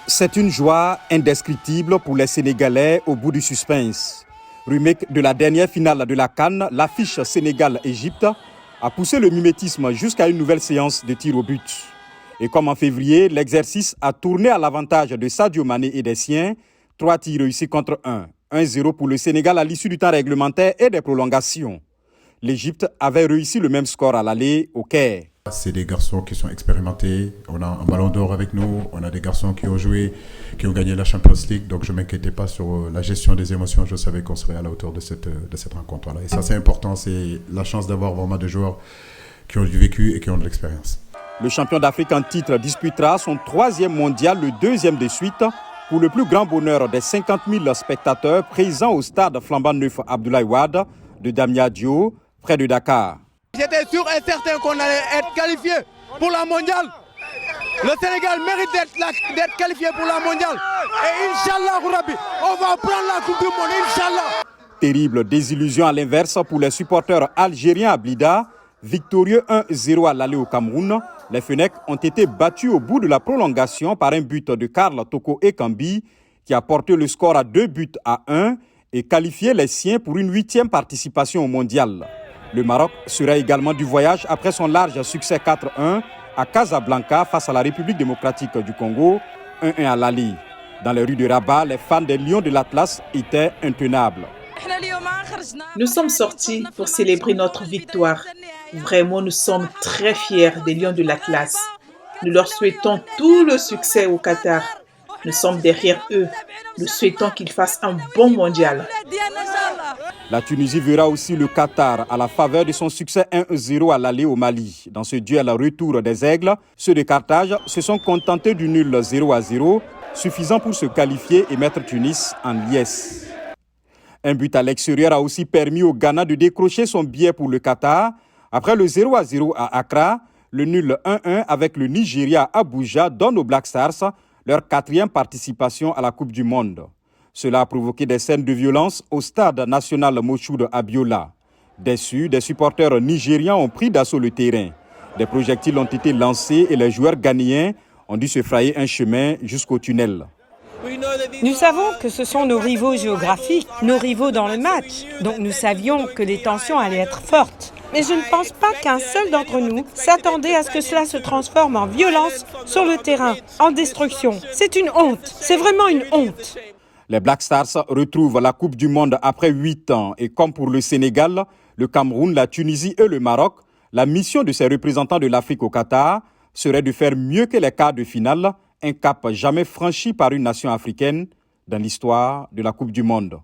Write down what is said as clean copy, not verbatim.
C'est une joie indescriptible pour les Sénégalais au bout du suspense. Remake de la dernière finale de la CAN, l'affiche Sénégal-Égypte a poussé le mimétisme jusqu'à une nouvelle séance de tir au but. Et comme en février, l'exercice a tourné à l'avantage de Sadio Mané et des siens. 3 tirs réussis contre 1. 1-0 pour le Sénégal à l'issue du temps réglementaire et des prolongations. L'Égypte avait réussi le même score à l'aller au Caire. C'est des garçons qui sont expérimentés. On a un ballon d'or avec nous. On a des garçons qui ont joué, qui ont gagné la Champions League. Donc je ne m'inquiétais pas sur la gestion des émotions. Je savais qu'on serait à la hauteur de cette rencontre-là. Et ça, c'est important. C'est la chance d'avoir vraiment des joueurs qui ont du vécu et qui ont de l'expérience. Le champion d'Afrique en titre disputera son 3e mondial, le 2e de suite, pour le plus grand bonheur des 50 000 spectateurs présents au stade flambant neuf Abdoulaye Wade de Diamniadio, près de Dakar. J'étais sûr et certain qu'on allait être qualifié pour la mondiale. Le Sénégal mérite d'être qualifié pour la mondiale. Et Inch'Allah, on va prendre la Coupe du Monde, Inch'Allah. Terrible désillusion à l'inverse pour les supporters algériens à Blida. Victorieux 1-0 à l'aller au Cameroun, les Fennecs ont été battus au bout de la prolongation par un but de Karl Toko Ekambi qui a porté le score à 2-1 et qualifié les siens pour une 8e participation au mondial. Le Maroc sera également du voyage après son large succès 4-1 à Casablanca face à la République démocratique du Congo, 1-1 à l'aller. Dans les rues de Rabat, les fans des Lions de l'Atlas étaient intenables. Nous sommes sortis pour célébrer notre victoire. Vraiment, nous sommes très fiers des Lions de l'Atlas. Nous leur souhaitons tout le succès au Qatar. Nous sommes derrière eux. Nous souhaitons qu'ils fassent un bon mondial. La Tunisie verra aussi le Qatar à la faveur de son succès 1-0 à l'aller au Mali. Dans ce duel retour des Aigles, ceux de Carthage se sont contentés du nul 0-0, suffisant pour se qualifier et mettre Tunis en liesse. Un but à l'extérieur a aussi permis au Ghana de décrocher son billet pour le Qatar. Après le 0-0 à Accra, le nul 1-1 avec le Nigeria à Abuja donne aux Black Stars leur 4e participation à la Coupe du Monde. Cela a provoqué des scènes de violence au stade national Moshood Abiola. Déçus, des supporters nigérians ont pris d'assaut le terrain. Des projectiles ont été lancés et les joueurs ghanéens ont dû se frayer un chemin jusqu'au tunnel. Nous savons que ce sont nos rivaux géographiques, nos rivaux dans le match. Donc nous savions que les tensions allaient être fortes. Mais je ne pense pas qu'un seul d'entre nous s'attendait à ce que cela se transforme en violence sur le terrain, en destruction. C'est une honte, c'est vraiment une honte. Les Black Stars retrouvent la Coupe du Monde après 8 ans et comme pour le Sénégal, le Cameroun, la Tunisie et le Maroc, la mission de ces représentants de l'Afrique au Qatar serait de faire mieux que les quarts de finale, un cap jamais franchi par une nation africaine dans l'histoire de la Coupe du Monde.